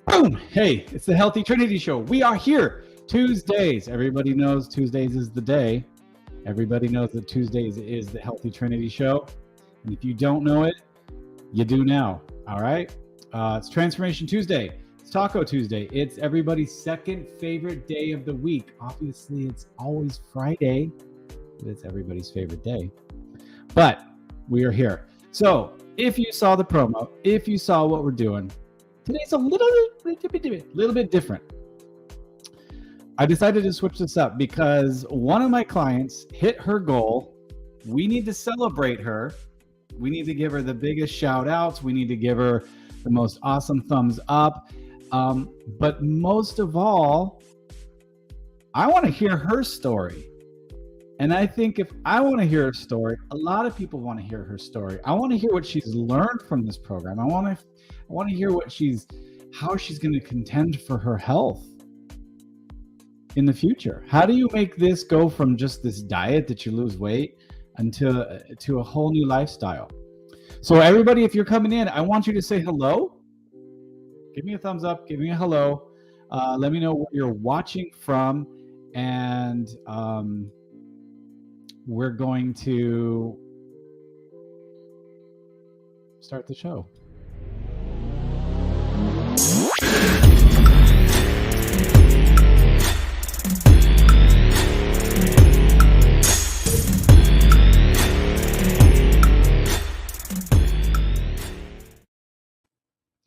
Boom! Hey, it's the Healthy Trinity Show. We are here Tuesdays. Everybody knows Tuesdays is the day. Everybody knows that Tuesdays is the Healthy Trinity Show. And if you don't know it, you do now. All right? It's Transformation Tuesday. It's Taco Tuesday. It's everybody's second favorite day of the week. Obviously, it's always Friday, but it's everybody's favorite day. But we are here. So if you saw the promo, if you saw what we're doing, today's a little bit different. I decided to switch this up because one of my clients hit her goal. We need to celebrate her. We need to give her the biggest shout outs. We need to give her the most awesome thumbs up. But most of all, I want to hear her story. And I think if I want to hear her story, a lot of people want to hear her story. I want to hear what she's learned from this program. I want to hear how she's going to contend for her health in the future. How do you make this go from just this diet that you lose weight to a whole new lifestyle? So everybody, if you're coming in, I want you to say hello. Give me a thumbs up. Give me a hello. Let me know where you're watching from, and we're going to start the show.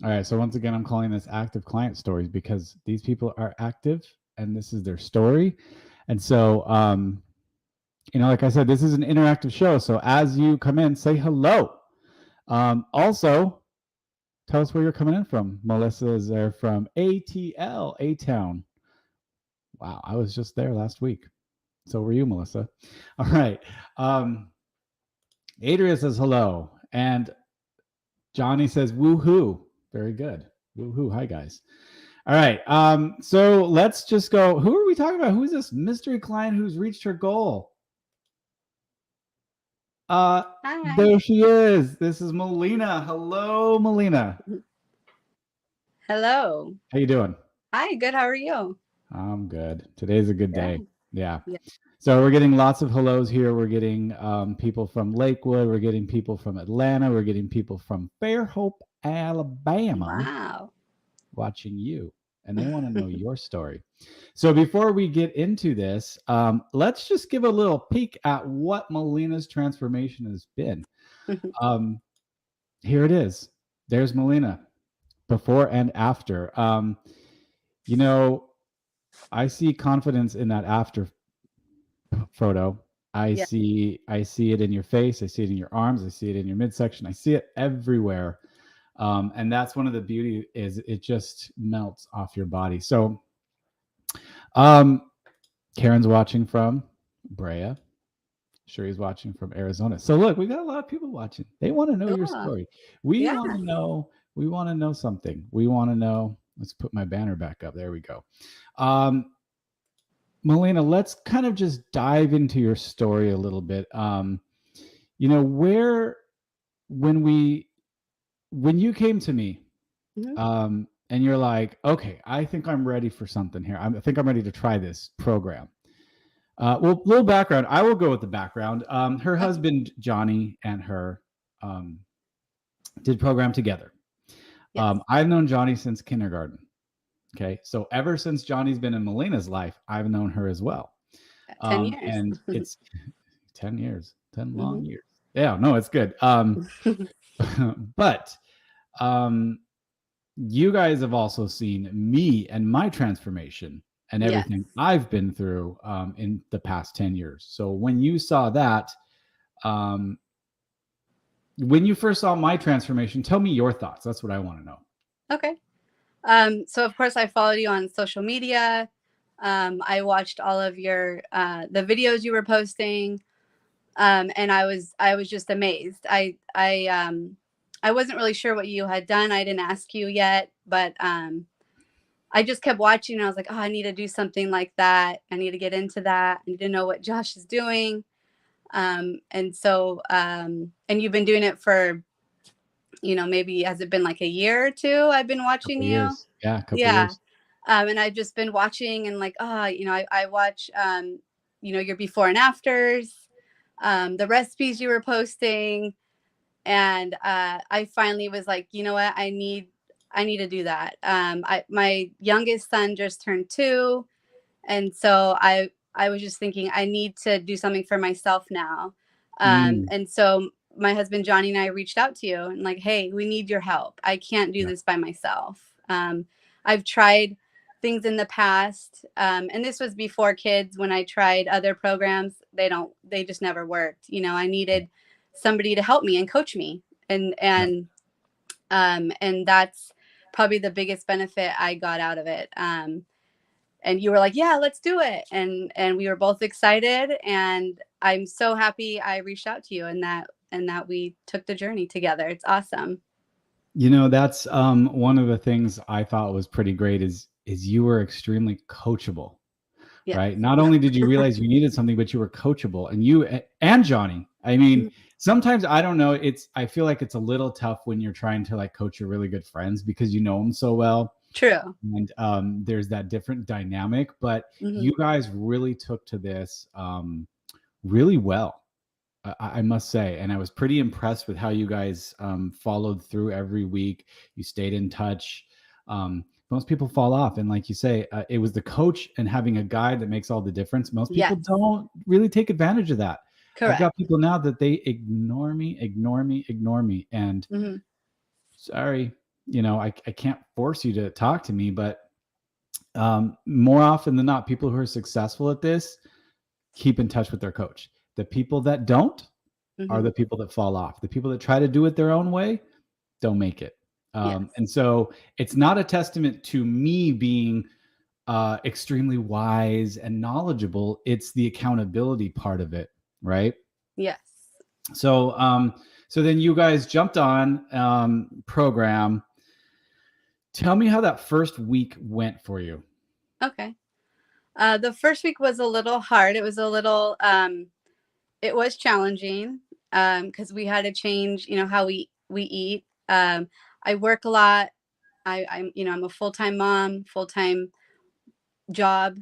All right, so once again, I'm calling this active client stories because these people are active and this is their story. And so, like I said, this is an interactive show. So as you come in, say hello. Also, tell us where you're coming in from. Melissa is there from ATL, A-Town. Wow, I was just there last week. So were you, Melissa. All right. Adria says hello. And Johnny says woohoo. Very good. Woohoo. Hi, guys. All right. So let's just go. Who are we talking about? Who is this mystery client who's reached her goal? Hi. There she is. This is Melina. Hello, Melina. Hello. How you doing? Hi, good. How are you? I'm good. Today's a good day. Yeah. So we're getting lots of hellos here. We're getting people from Lakewood. We're getting people from Atlanta. We're getting people from Fairhope, Alabama. Wow. Watching you. And they want to know your story. So before we get into this, let's just give a little peek at what Melina's transformation has been. Here it is. There's Melina, before and after. I see confidence in that after photo. I see it in your face. I see it in your arms. I see it in your midsection. I see it everywhere. And that's one of the beauty is it just melts off your body. So Karen's watching from Brea. Sherry's watching from Arizona. So look, we got a lot of people watching. They want to know your story. We want to know. We want to know something. We want to know. Let's put my banner back up. There we go. Melina, let's kind of just dive into your story a little bit. When you came to me, and you're like, okay, I think I'm ready for something here. I think I'm ready to try this program. Well, little background. I will go with the background. Her husband, Johnny, and her did program together. Yes. I've known Johnny since kindergarten. Okay. So ever since Johnny's been in Melina's life, I've known her as well. 10 years. And it's 10 years, 10 long years. Yeah, no, it's good. But you guys have also seen me and my transformation and everything I've been through in the past 10 years. So when you saw that, when you first saw my transformation, tell me your thoughts. That's what I want to know. Okay. So of course I followed you on social media. I watched all of your the videos you were posting. And I was just amazed. I wasn't really sure what you had done. I didn't ask you yet, but I just kept watching and I was like, oh, I need to do something like that. I need to get into that. I need to know what Josh is doing. And you've been doing it for maybe has it been like a year or two I've been watching Couple you? years. Yeah, a couple Yeah. years. And I've just been watching and like, I watch, your before and afters, the recipes you were posting. And I finally was like, you know what? I need to do that. My youngest son just turned 2. And so I was just thinking I need to do something for myself now. And so my husband Johnny and I reached out to you and like, hey, we need your help. I can't do this by myself. I've tried things in the past, and this was before kids. When I tried other programs, they just never worked. I needed somebody to help me and coach me, and that's probably the biggest benefit I got out of it. And you were like, yeah, let's do it. And we were both excited, and I'm so happy I reached out to you and that we took the journey together. It's awesome. That's one of the things I thought was pretty great is you were extremely coachable, Yes. right? Not only did you realize you needed something, but you were coachable. And you and Johnny, I mean, sometimes I don't know, I feel like it's a little tough when you're trying to like coach your really good friends because you know them so well. True. And there's that different dynamic, but you guys really took to this really well, I must say. And I was pretty impressed with how you guys followed through every week. You stayed in touch. Most people fall off. And like you say, it was the coach and having a guide that makes all the difference. Most people don't really take advantage of that. Correct. I've got people now that they ignore me. And sorry, I can't force you to talk to me, but more often than not, people who are successful at this keep in touch with their coach. The people that don't are the people that fall off. The people that try to do it their own way don't make it. And so it's not a testament to me being extremely wise and knowledgeable. It's the accountability part of it, right? Yes. So then you guys jumped on program. Tell me how that first week went for you. Okay. The first week was a little hard. It was it was challenging because we had to change, how we eat. I work a lot. I'm a full-time mom, full-time job.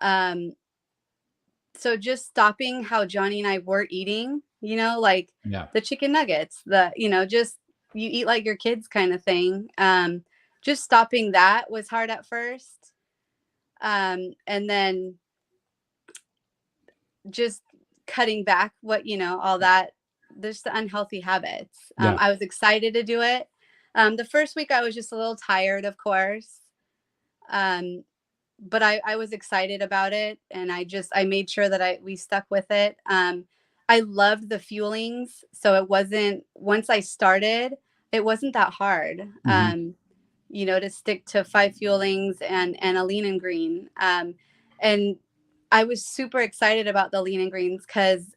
So just stopping how Johnny and I were eating, the chicken nuggets, just you eat like your kids kind of thing. Just stopping that was hard at first. And then just cutting back all that, there's the unhealthy habits. I was excited to do it. The first week I was just a little tired, of course. But I was excited about it, and I made sure that we stuck with it. I loved the fuelings, so it wasn't, once I started, it wasn't that hard, to stick to 5 fuelings and a lean and green. And I was super excited about the lean and greens because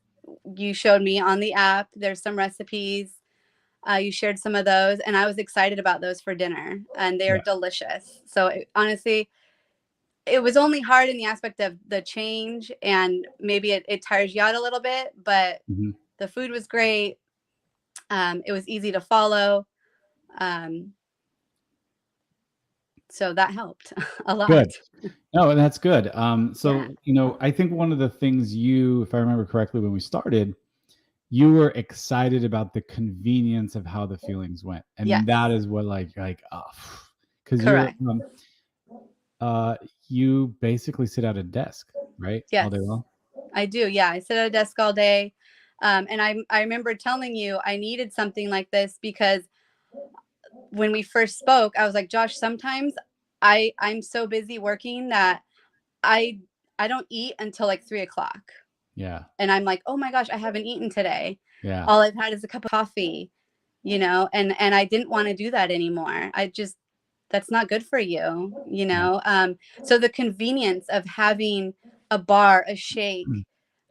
you showed me on the app, there's some recipes. You shared some of those, and I was excited about those for dinner, and they are delicious. So honestly, it was only hard in the aspect of the change, and maybe it tires you out a little bit, but the food was great. It was easy to follow. So that helped a lot. Good. No, that's good. I think one of the things if I remember correctly, when we started, you were excited about the convenience of how the feelings went. And that is what because you basically sit at a desk, right? Yes. All day long? I do. Yeah. I sit at a desk all day. And I remember telling you I needed something like this because when we first spoke, I was like, Josh, sometimes I'm so busy working that I don't eat until like 3:00. Yeah. And I'm like, oh my gosh, I haven't eaten today. Yeah. All I've had is a cup of coffee, and I didn't want to do that anymore. That's not good for you, so the convenience of having a bar, a shake,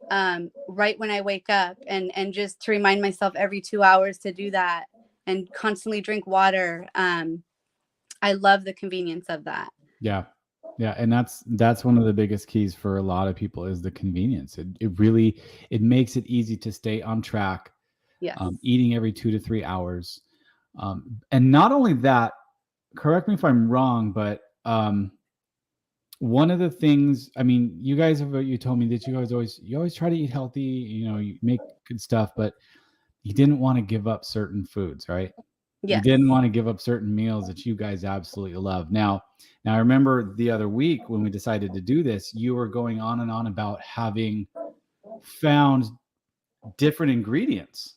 right when I wake up, and just to remind myself every 2 hours to do that, and constantly drink water. I love the convenience of that. Yeah. Yeah. And that's one of the biggest keys for a lot of people is the convenience. It makes it easy to stay on track. Yes. Eating every 2 to 3 hours. And not only that, correct me if I'm wrong, but one of the things, I mean, you told me that you always try to eat healthy, you make good stuff, but you didn't want to give up certain foods, right? Yes. You didn't want to give up certain meals that you guys absolutely love. Now I remember the other week when we decided to do this, you were going on and on about having found different ingredients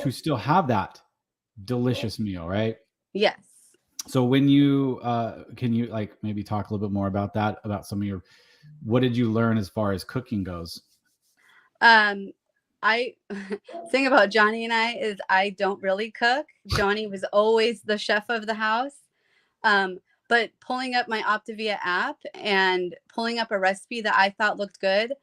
to still have that delicious meal, right? Yes. So when you can you like maybe talk a little bit more about that, about some of what did you learn as far as cooking goes? I thing about Johnny and I is I don't really cook. Johnny was always the chef of the house. But pulling up my Optavia app and pulling up a recipe that I thought looked good,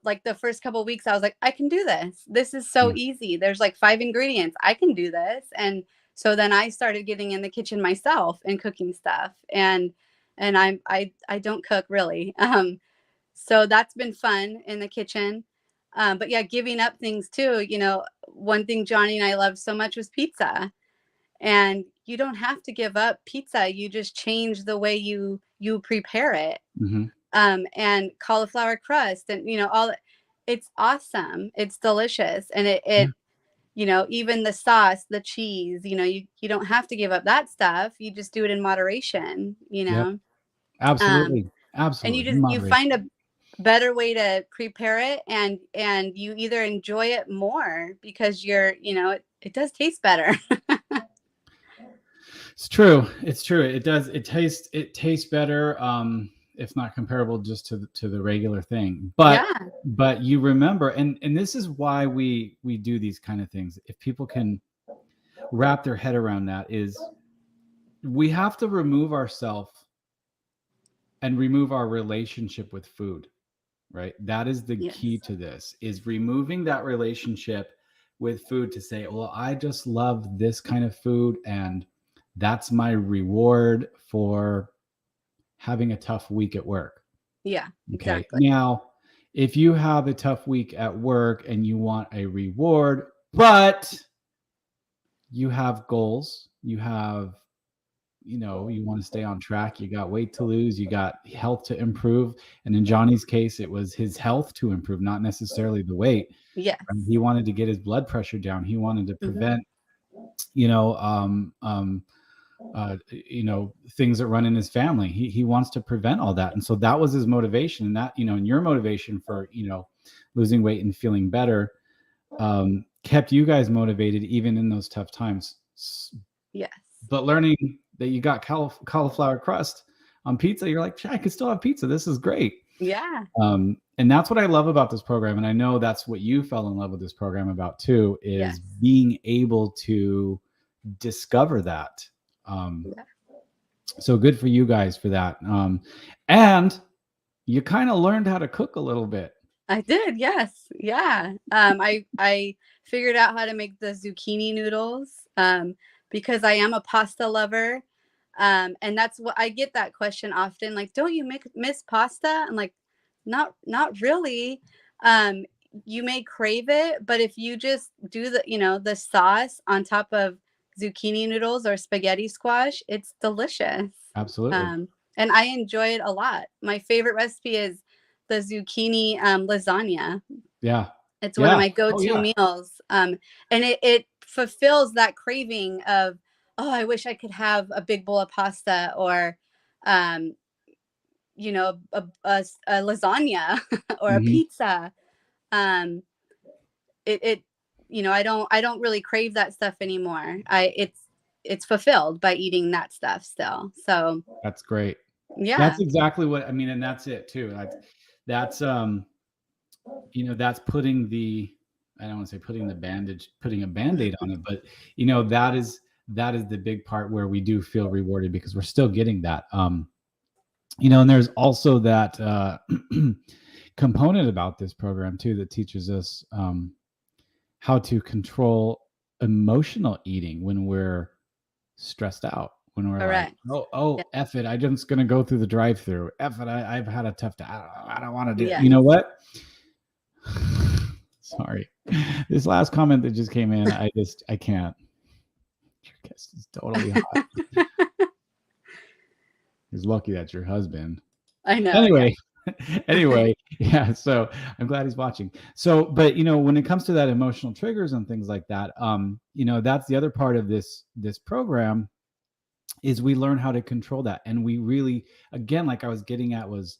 like the first couple of weeks, I was like, I can do this. This is so easy. There's like 5 ingredients. I can do this. And so then I started getting in the kitchen myself and cooking stuff. And I don't cook really. So that's been fun in the kitchen. But yeah, giving up things too. One thing Johnny and I loved so much was pizza. And you don't have to give up pizza. You just change the way you prepare it. Mm-hmm. And cauliflower crust and, it's awesome. It's delicious. And it even the sauce, the cheese, you don't have to give up that stuff. You just do it in moderation, Yep. Absolutely. Absolutely. And you find a better way to prepare it and you either enjoy it more because it does taste better. It's true. It does. It tastes better. If not comparable just to the regular thing, but you remember, and this is why we do these kind of things. If people can wrap their head around that, is we have to remove ourselves and remove our relationship with food, right? That is the key to this, is removing that relationship with food to say, well, I just love this kind of food and that's my reward for having a tough week at work. Yeah, okay. Exactly. Now, if you have a tough week at work and you want a reward, but you have goals, you have, you want to stay on track, you got weight to lose, you got health to improve. And in Johnny's case, it was his health to improve, not necessarily the weight. Yes. He wanted to get his blood pressure down. He wanted to prevent, things that run in his family. He wants to prevent all that. And so that was his motivation. And that, and your motivation for, losing weight and feeling better, kept you guys motivated even in those tough times. Yes. But learning that you got cauliflower crust on pizza, you're like, I could still have pizza. This is great. Yeah. And that's what I love about this program. And I know that's what you fell in love with this program about too, is being able to discover that. So good for you guys for that. And you kind of learned how to cook a little bit. I did. Yes. Yeah. I figured out how to make the zucchini noodles, because I am a pasta lover. And that's what I get that question often. Like, don't you miss pasta? I'm like, not really. You may crave it, but if you just do the sauce on top of zucchini noodles or spaghetti squash, it's delicious. Absolutely. And I enjoy it a lot. My favorite recipe is the zucchini lasagna. Yeah. It's one of my go-to meals. And it fulfills that craving of, oh, I wish I could have a big bowl of pasta or, a lasagna or a pizza. I don't really crave that stuff anymore. It's fulfilled by eating that stuff still. So that's great. Yeah. That's exactly what I mean. And that's it too. That's putting I don't want to say putting a Band-Aid on it, but that is the big part where we do feel rewarded because we're still getting that. And there's also that component about this program too that teaches us how to control emotional eating when we're stressed out, when we're like, F it, I'm just gonna go through the drive-through. F it, I've had a tough day. I don't want to do it. You know what? Sorry, this last comment that just came in, I can't. Your guest is totally hot. He's lucky that's your husband. I know. Anyway, anyway, yeah. So I'm glad he's watching. So, but when it comes to that emotional triggers and things like that, that's the other part of this program is we learn how to control that, and we really, again, like I was getting at, was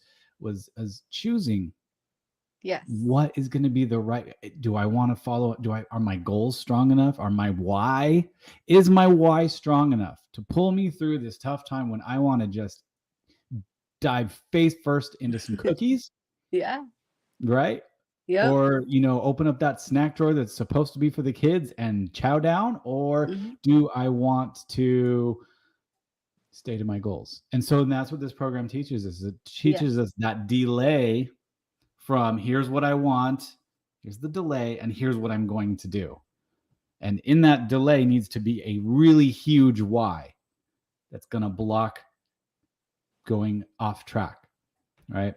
as choosing. Yes. What is going to be the right? Do I want to follow? Are my goals strong enough? Is my why strong enough to pull me through this tough time when I want to just dive face first into some cookies? Yeah. Right. Yeah. Or open up that snack drawer that's supposed to be for the kids and chow down. Or do I want to stay to my goals? And so that's what this program teaches us. It teaches us that delay from here's what I want, here's the delay, and here's what I'm going to do. And in that delay needs to be a really huge why that's going to block going off track, right?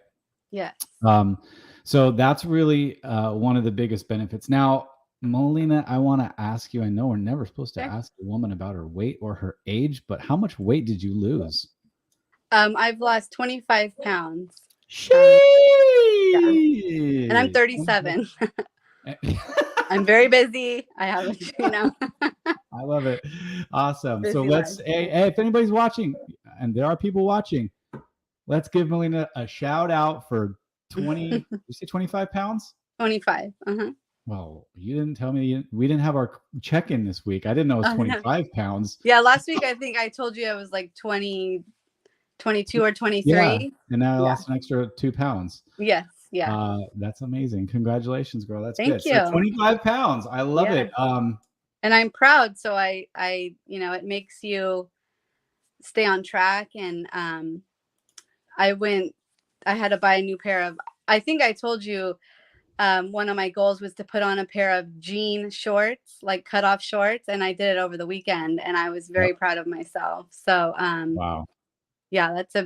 Yes. So that's really one of the biggest benefits. Now, Molina, I want to ask you, I know we're never supposed to ask a woman about her weight or her age, but how much weight did you lose? I've lost 25 pounds. Yeah. And I'm 37. I'm very busy. I have I love it. Awesome. Busy So hey, if anybody's watching, and there are people watching, let's give Molina a shout out for 20, you say 25 pounds? 25. Well, you didn't tell me, we didn't have our check-in this week. I didn't know it was 25 pounds. Yeah, last week I think I told you I was like 22 or 23. Yeah, and now I lost an extra 2 pounds. Yes, yeah. That's amazing. Congratulations, girl. That's Thank good. you. So 25 pounds. I love it. And I'm proud. So I it makes you stay on track. And I had to buy a new pair of, I think I told you, one of my goals was to put on a pair of jean shorts, like cutoff shorts. And I did it over the weekend, and I was very proud of myself. So, wow. Yeah, that's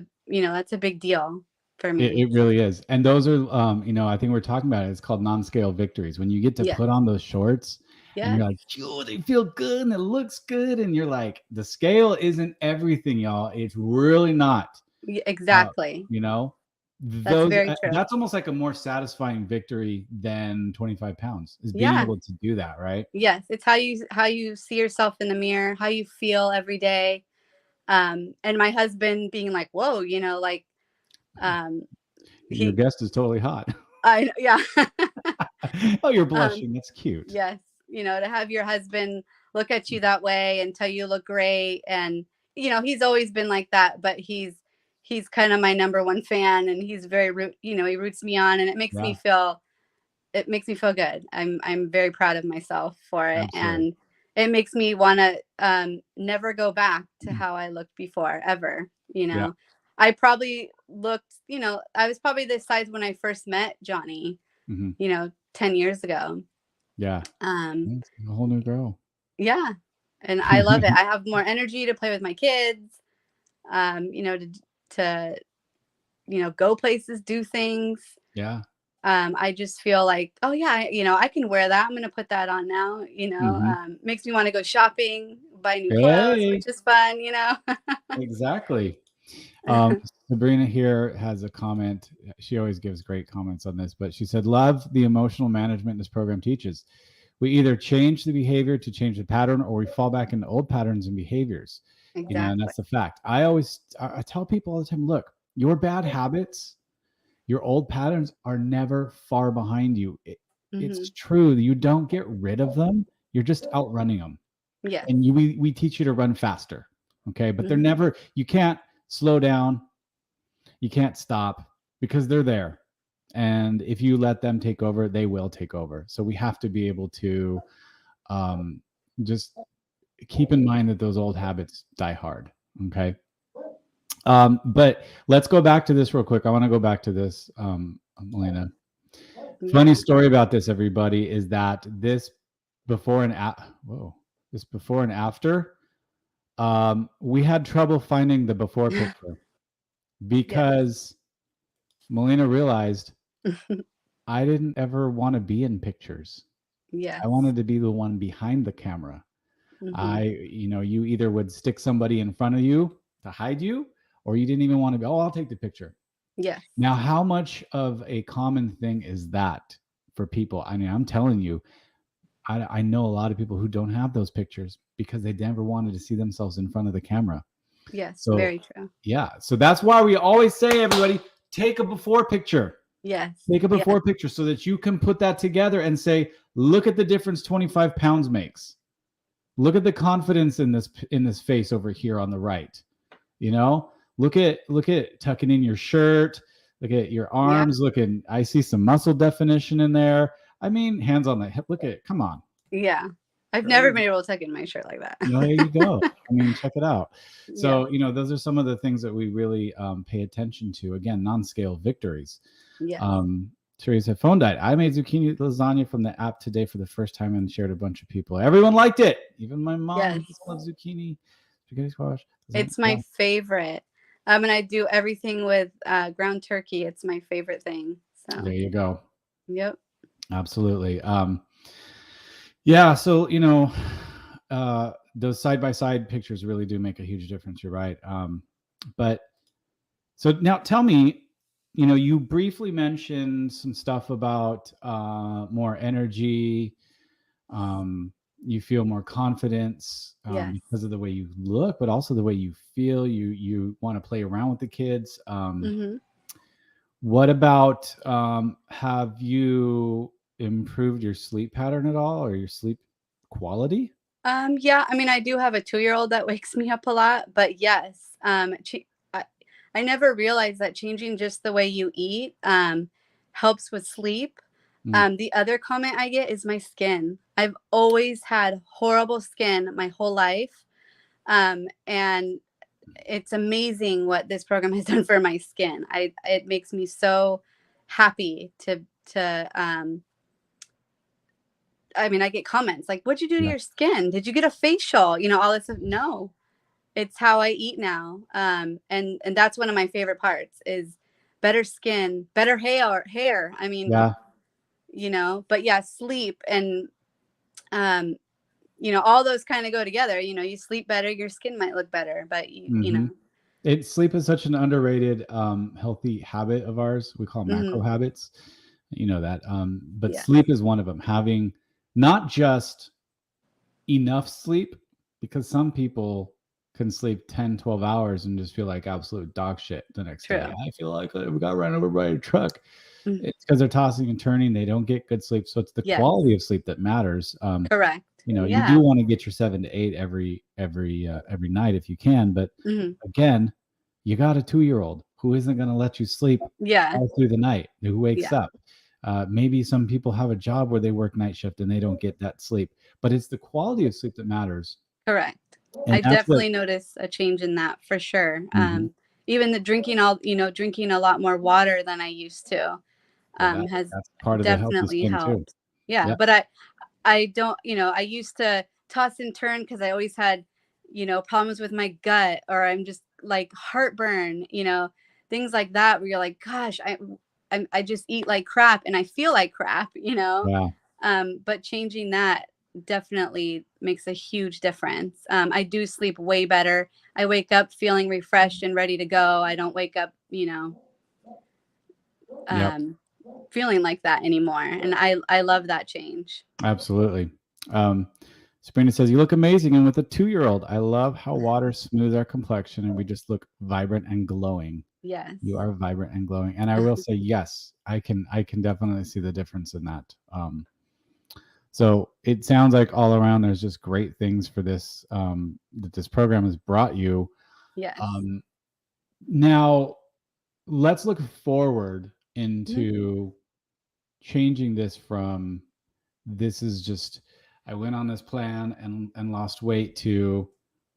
a big deal for me. It really is. And those are, I think we're talking about it. It's called NonScale victories. When you get to put on those shorts and you're like, oh, they feel good and it looks good. And you're like, the scale isn't everything, y'all. It's really not. Exactly. That's very true. That's almost like a more satisfying victory than 25 pounds is being able to do that, right? Yes. It's how you see yourself in the mirror, how you feel every day. And my husband being like, whoa, your guest is totally hot. Yeah. Oh, you're blushing. That's cute. Yes. To have your husband look at you that way and tell you look great. And, he's always been like that, but he's kind of my number one fan, and he's very, he roots me on, and it makes me feel good. I'm very proud of myself for it. Absolutely. And it makes me want to never go back to how I looked before, ever. I probably looked, I was probably this size when I first met Johnny, 10 years ago. Yeah. A whole new girl. Yeah. And I love it. I have more energy to play with my kids, to go places, do things. Yeah. I just feel like, oh yeah, I can wear that. I'm going to put that on now, makes me want to go shopping, buy new clothes, which is fun, Exactly. Sabrina here has a comment. She always gives great comments on this, but she said, love the emotional management this program teaches. We either change the behavior to change the pattern, or we fall back into old patterns and behaviors. Exactly. And that's the fact. I tell people all the time, look, your bad habits, your old patterns are never far behind you. It's true. You don't get rid of them. You're just outrunning them. Yeah. And we teach you to run faster. Okay. But they're never, you can't slow down. You can't stop, because they're there. And if you let them take over, they will take over. So we have to be able to just keep in mind that those old habits die hard. Okay. But let's go back to this real quick. I want to go back to this, Elena. Funny story about this, everybody, is that this before and after, we had trouble finding the before picture, because Melina realized I didn't ever want to be in pictures. Yeah. I wanted to be the one behind the camera. You either would stick somebody in front of you to hide you, or you didn't even want to go, oh, I'll take the picture. Yes. Now, how much of a common thing is that for people? I mean, I'm telling you, I know a lot of people who don't have those pictures because they never wanted to see themselves in front of the camera. Yes, so, very true. Yeah. So that's why we always say, everybody, take a before picture. Yes. Take a before picture so that you can put that together and say, look at the difference 25 pounds makes. Look at the confidence in this face over here on the right. Look at tucking in your shirt. Look at your arms. I see some muscle definition in there. I mean, hands on the hip. Look at it. Come on. Yeah. I've never been able to tuck in my shirt like that. There you go. I mean, check it out. So, those are some of the things that we really pay attention to. Again, NonScale victories. Yeah. Teresa, phone died. I made zucchini lasagna from the app today for the first time and shared a bunch of people. Everyone liked it. Even my mom loves zucchini. Spaghetti squash. It's my favorite. And I do everything with ground turkey. It's my favorite thing. So there you go. Yep. Absolutely. So, those side-by-side pictures really do make a huge difference. You're right. But so now tell me, you briefly mentioned some stuff about more energy. You feel more confidence because of the way you look, but also the way you feel. You want to play around with the kids. What about, have you improved your sleep pattern at all, or your sleep quality? Yeah, I mean, I do have a 2-year-old that wakes me up a lot, but yes, I never realized that changing just the way you eat helps with sleep. The other comment I get is my skin. I've always had horrible skin my whole life. And it's amazing what this program has done for my skin. It makes me so happy to I mean, I get comments like, what'd you do to your skin? Did you get a facial? All this stuff. No, it's how I eat now. And that's one of my favorite parts is better skin, better hair. I mean, but sleep and, all those kind of go together. You sleep better, your skin might look better, but sleep is such an underrated, healthy habit of ours. We call them macro habits, but sleep is one of them. Having not just enough sleep, because some people can sleep 10, 12 hours and just feel like absolute dog shit the next day. I feel like we got run over by a truck. It's because they're tossing and turning. They don't get good sleep. So it's the quality of sleep that matters. Correct. You do want to get your 7 to 8 every night if you can. But again, you got a 2-year-old who isn't going to let you sleep all through the night, who wakes up. Maybe some people have a job where they work night shift and they don't get that sleep, but it's the quality of sleep that matters. Correct. I definitely noticed a change in that for sure. Even the drinking a lot more water than I used to has that's part of definitely the helped. Too. But I don't, I used to toss and turn because I always had, problems with my gut, or I'm just like heartburn, things like that, where you're like, gosh, I just eat like crap and I feel like crap, but changing that definitely makes a huge difference. I do sleep way better. I wake up feeling refreshed and ready to go. I don't wake up, feeling like that anymore. And I love that change. Absolutely. Sabrina says, you look amazing. And with a 2-year-old, I love how water smooths our complexion and we just look vibrant and glowing. Yes. You are vibrant and glowing. And I will say, yes, I can definitely see the difference in that. So it sounds like all around there's just great things for this, that this program has brought you. Yes. Now let's look forward into changing this from, this is just, I went on this plan and lost weight, to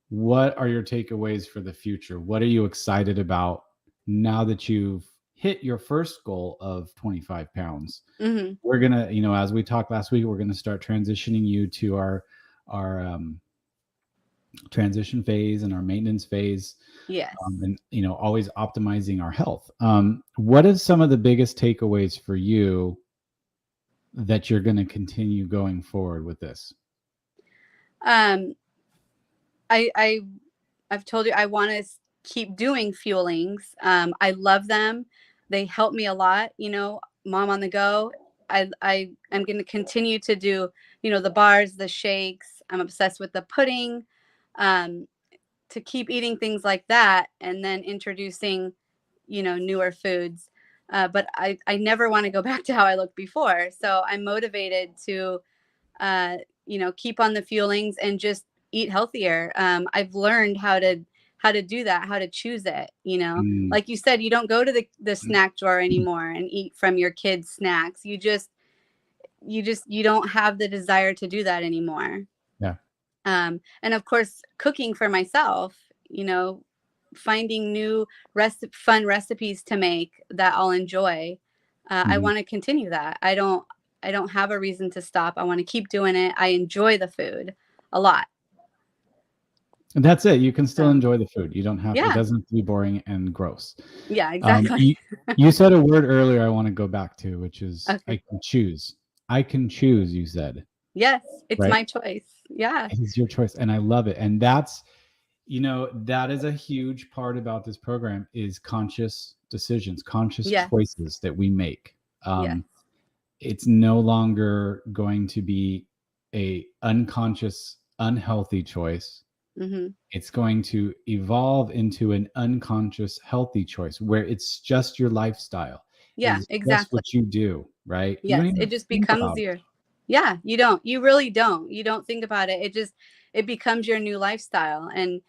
what are your takeaways for the future? What are you excited about now that you've hit your first goal of 25 pounds? We're going to, as we talked last week, we're going to start transitioning you to our transition phase and our maintenance phase. Yes. And, always optimizing our health. What is some of the biggest takeaways for you that you're going to continue going forward with this? I've told you I want to keep doing fuelings. I love them. They help me a lot. Mom on the go. I'm going to continue to do, the bars, the shakes. I'm obsessed with the pudding. Um, to keep eating things like that, and then introducing, newer foods. But I never want to go back to how I looked before. So I'm motivated to, uh, keep on the fuelings and just eat healthier. I've learned how to do that, how to choose it. Mm. Like you said, you don't go to the snack drawer anymore and eat from your kids' snacks. You don't have the desire to do that anymore. Yeah. And of course, cooking for myself, finding new fun recipes to make that I'll enjoy. I Mhm. want to continue that. I don't have a reason to stop. I want to keep doing it. I enjoy the food a lot. And that's it. You can still So, enjoy the food. You don't have it yeah. doesn't have to be boring and gross. Yeah, exactly. You said a word earlier I want to go back to, which is I Okay. can choose. I can choose, you said, Yes, it's right? my choice. Yeah. It is your choice. And I love it. And that's, that is a huge part about this program is conscious decisions, conscious Yeah. choices that we make. Yes. It's no longer going to be a unconscious, unhealthy choice. Mm-hmm. It's going to evolve into an unconscious, healthy choice where it's just your lifestyle. It Yeah, is just exactly. what you do, right? You don't Yes, it even just think becomes about it. your. Yeah, you really don't. You don't think about it. It becomes your new lifestyle. And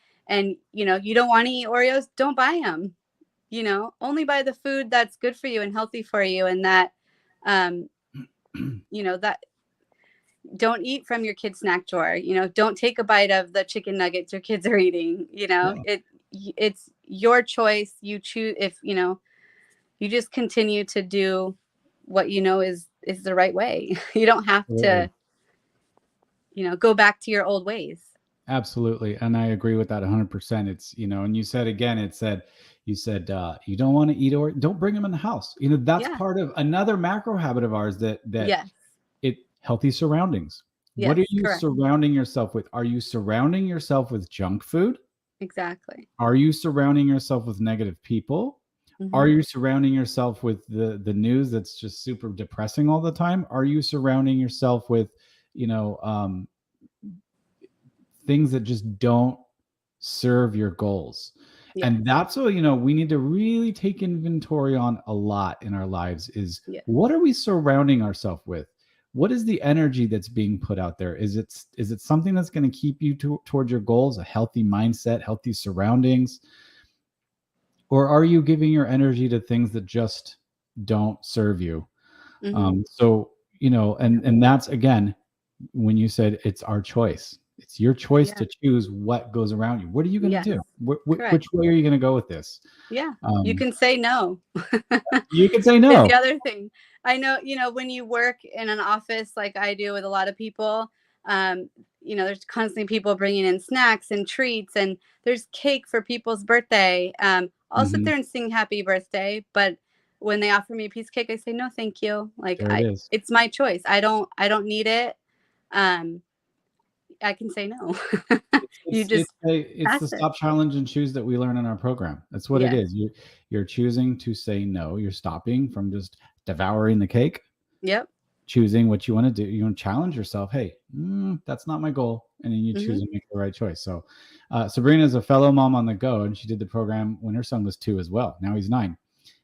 you don't want to eat Oreos, don't buy them. Only buy the food that's good for you and healthy for you, and that um that don't eat from your kid's snack drawer. Don't take a bite of the chicken nuggets your kids are eating. Yeah, It's your choice. You choose. If you just continue to do what is the right way. You don't have absolutely. to go back to your old ways. Absolutely. And I agree with that 100%. It's, and you said again, you said, you don't want to eat or don't bring them in the house. That's Yeah. part of another macro habit of ours that Yes. healthy surroundings. What Yes, are you correct. surrounding yourself with? Are you surrounding yourself with junk food? Exactly. Are you surrounding yourself with negative people? Are Hmm. you surrounding yourself with the news that's just super depressing all the time? Are you surrounding yourself with, you know, um, things that just don't serve your goals? Yes. And that's what, we need to really take inventory on a lot in our lives is Yes. what are we surrounding ourselves with? What is the energy that's being put out there? Is it something that's going to keep you towards your goals, a healthy mindset, healthy surroundings? Or are you giving your energy to things that just don't serve you? Hmm. So, and that's again, when you said it's our choice, it's your choice Yeah. to choose what goes around you. What are you going to Yes. do? Correct. Which way are you going to go with this? Yeah. You Um, can say no. you can say Is no. the other thing. I know, when you work in an office like I do with a lot of people, there's constantly people bringing in snacks and treats, and there's cake for people's birthday. I'll sit Mhm. there and sing happy birthday, but when they offer me a piece of cake, I say no, thank you. Like There it is. it's my choice. I don't need it. Um, I can say no. You just It's pass the it. stop, challenge, and choose that we learn in our program. That's what it Yes. is. You're choosing to say no. You're stopping from just devouring the cake, Yep. choosing what you want to do. You want to challenge yourself. Hey, that's not my goal, and then you choose Hmm. and make the right choice. So, Sabrina is a fellow mom on the go, and she did the program when her son was 2 as well. Now he's 9,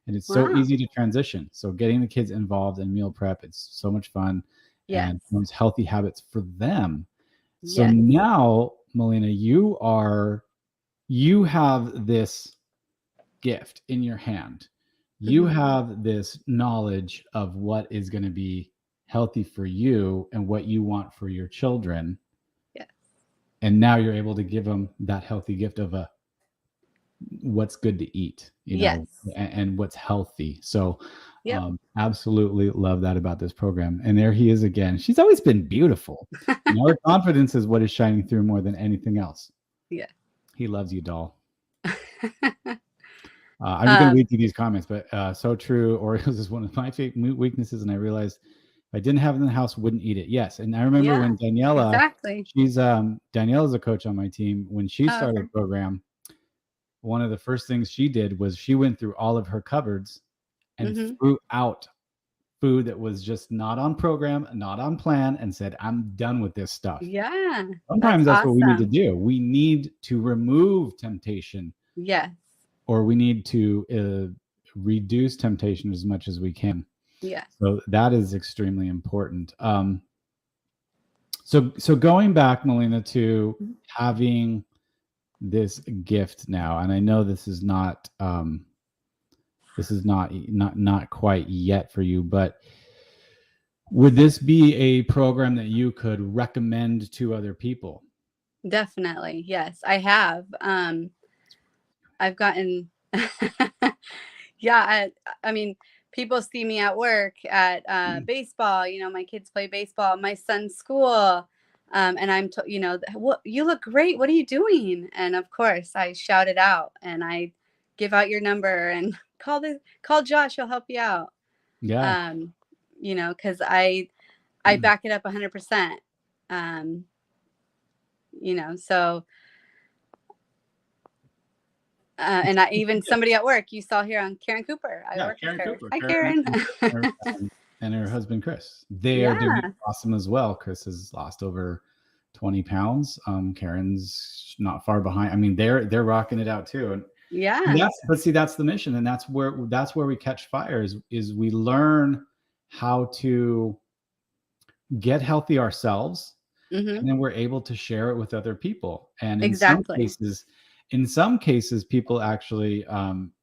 and it's so Wow. easy to transition. So, getting the kids involved in meal prep, it's so much fun, Yes. and forms healthy habits for them. So Yes. now, Melina, you have this gift in your hand. You Hmm. have this knowledge of what is going to be healthy for you and what you want for your children. Yes. And now you're able to give them that healthy gift of a what's good to eat, Yes. and what's healthy. So Yep. absolutely love that about this program. And there he is again. She's always been beautiful. Her confidence is what is shining through more than anything else. Yeah. He loves you, doll. I'm just going to um, read through these comments, but so true. Oreos is one of my weaknesses, and I realized I didn't have it in the house, wouldn't eat it. Yes. And I remember Yeah, when Daniela, exactly. Daniela's a coach on my team. When she Oh, started okay. the program, one of the first things she did was she went through all of her cupboards and threw out food that was just not on program, not on plan, and said, I'm done with this stuff. Yeah. Sometimes that's what we need to awesome. do. We need to remove temptation, Yes. or we need to reduce temptation as much as we can. Yeah. So that is extremely important. So going back, Melina, to having this gift now, and I know this is not not quite yet for you, but would this be a program that you could recommend to other people? Definitely. Yes, I have. I've gotten yeah, I mean, people see me at work at baseball, you know, my kids play baseball, my son's school. And you know, what, you look great. What are you doing? And of course, I shout it out and I give out your number and call Josh. He'll help you out. Yeah. You know, because I back it up 100%. You know, so and even somebody at work you saw here on Karen Cooper. I work with her. Cooper. Hi, Karen. And her husband Chris. They Yeah. are doing awesome as well. Chris has lost over 20 pounds. Karen's not far behind. I mean, they're rocking it out too. And Yeah. but see, that's the mission, and that's where we catch fire is we learn how to get healthy ourselves, and then we're able to share it with other people. And Exactly. in some cases, people actually,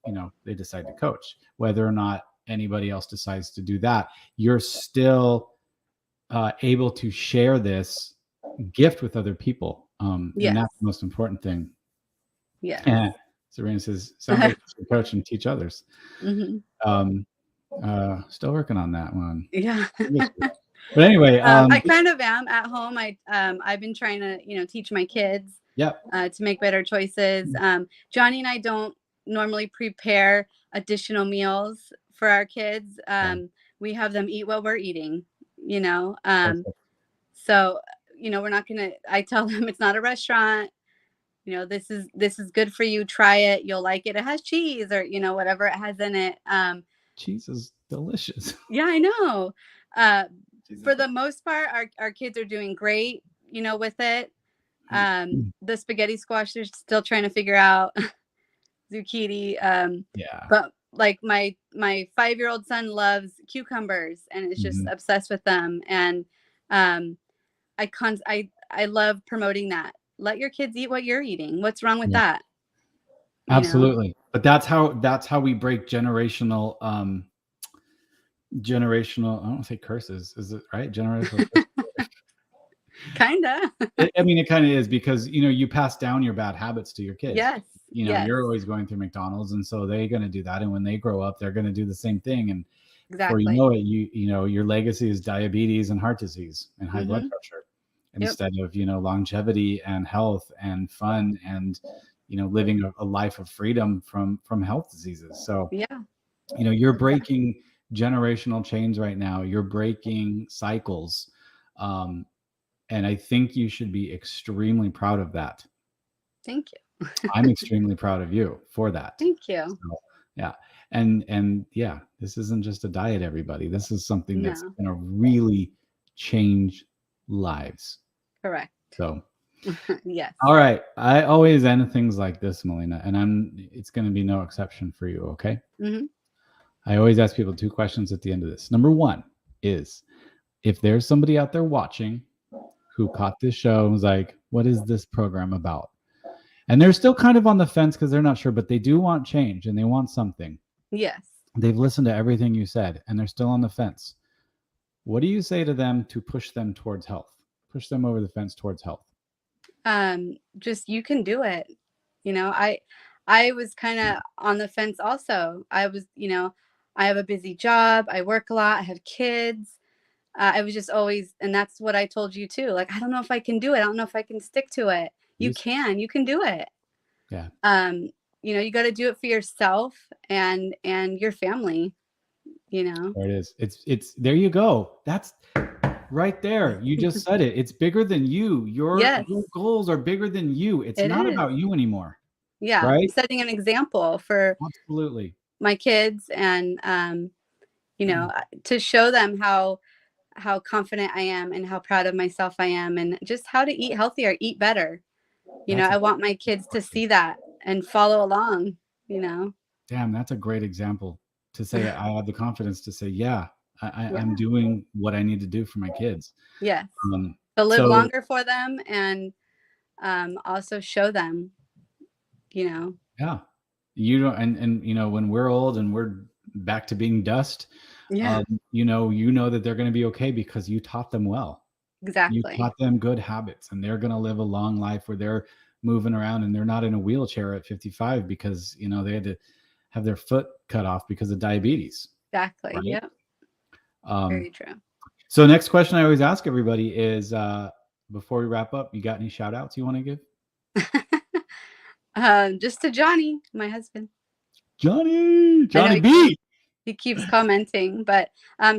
you know, they decide to coach. Whether or not anybody else decides to do that, you're still able to share this gift with other people, Yes. and that's the most important thing. Yeah. And Serena says, "Sounds like you should coach and teach others." Still working on that one. Yeah. But anyway, I kind of am at home. I've been trying to, you know, teach my kids to make better choices. Johnny and I don't normally prepare additional meals for our kids. We have them eat what we're eating, you know. So, you know, we're not gonna. I tell them it's not a restaurant. You know, this is good for you. Try it. You'll like it. It has cheese or, you know, whatever it has in it. Cheese is delicious. Yeah, I know. For the most part, our kids are doing great, you know, with it. The spaghetti squash, they're still trying to figure out zucchini. But like my 5-year-old son loves cucumbers and is just obsessed with them. And I love promoting that. Let your kids eat what you're eating. What's wrong with that? Absolutely. You know? But that's how we break generational I don't say curses. Is it right? Generational Kinda. I mean, it kind of is, because, you know, you pass down your bad habits to your kids. Yes. You know, you're always going through McDonald's, and so they're going to do that. And when they grow up, they're going to do the same thing. And before you know it, you know, your legacy is diabetes and heart disease and high blood pressure, instead of, you know, longevity and health and fun and, you know, living a life of freedom from health diseases. So, you know, you're breaking generational chains right now. You're breaking cycles. And I think you should be extremely proud of that. Thank you. I'm extremely proud of you for that. Thank you. So, yeah. And yeah, this isn't just a diet, everybody. This is something that's going to really change lives. Correct. So, yes. All right. I always end things like this, Melina, and it's going to be no exception for you. Okay. I always ask people 2 questions at the end of this. Number 1 is, if there's somebody out there watching who caught this show and was like, what is this program about? And they're still kind of on the fence because they're not sure, but they do want change and they want something. Yes. They've listened to everything you said and they're still on the fence. What do you say to them to push them towards health? Push them over the fence towards health? Just, you can do it. You know, I was kind of on the fence also. I was, you know, I have a busy job. I work a lot. I have kids. I was just always, and that's what I told you too. Like, I don't know if I can do it. I don't know if I can stick to it. You can do it. Yeah. You know, you got to do it for yourself and your family, you know? There it is. It's there you go. That's right there. You just said it. It's bigger than you. Yes, Your goals are bigger than you. It's it not is. about you anymore. Yeah, I'm Right? setting an example for Absolutely. my kids, and you know, to show them how confident I am and how proud of myself I am, and just how to eat healthier, eat better. You know, That's I want my kids to see that and follow along, you know. damn, that's a great example to say I have the confidence to say, yeah, Yeah. I'm doing what I need to do for my kids. Yes. Um, To live so longer for them, and also show them, you know. yeah, you don't, and you know, when we're old and we're back to being dust, Yeah, you know that they're going to be okay because you taught them well. You exactly. taught them good habits, and they're going to live a long life where they're moving around and they're not in a wheelchair at 55 because you know they had to have their foot cut off because of diabetes. Exactly. Right? Yep. Um, Very true. so next question I always ask everybody is before we wrap up, you got any shout outs you want to give? Just to Johnny, my husband. Johnny I know B. he keeps commenting, but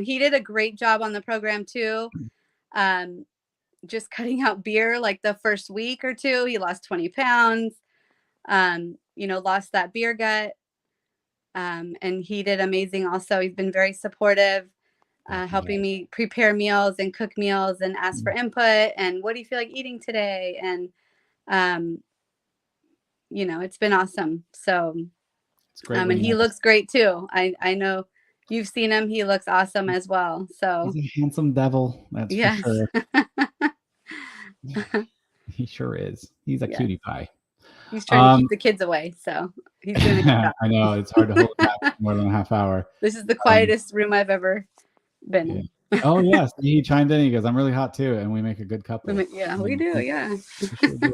he did a great job on the program too. Just cutting out beer like the first week or two, he lost 20 pounds. You know, lost that beer gut. And he did amazing also. He's been very supportive, helping me prepare meals and cook meals and ask for input and what do you feel like eating today? And you know, it's been awesome. So It's great. and he looks great too. I know you've seen him. He looks awesome as well. So he's a handsome devil. That's yes. for sure. He sure is. He's a cutie pie. He's trying to keep the kids away, so he's doing a good job. I know it's hard to hold it back more than a half hour. This is the quietest room I've ever been in. Oh yes, he chimed in. He goes, "I'm really hot too," and we make a good couple. Yeah, we do. Yeah. Sure do.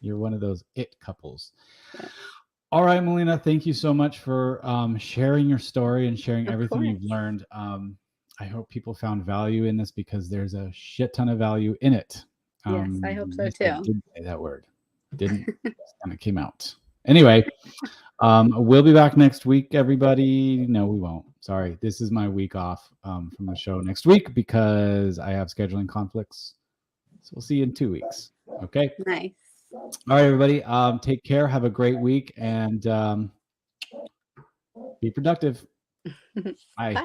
You're one of those it couples. Yeah. All right, Melina, thank you so much for sharing your story and sharing everything you've learned. I hope people found value in this because there's a shit ton of value in it. Yes, I hope so too. I did say that word. Didn't and it came out. Anyway, we'll be back next week, everybody. No, we won't. Sorry. This is my week off from the show next week because I have scheduling conflicts. So we'll see you in 2 weeks. Okay. Nice. All right, everybody. Take care. Have a great week and be productive. Bye. Bye.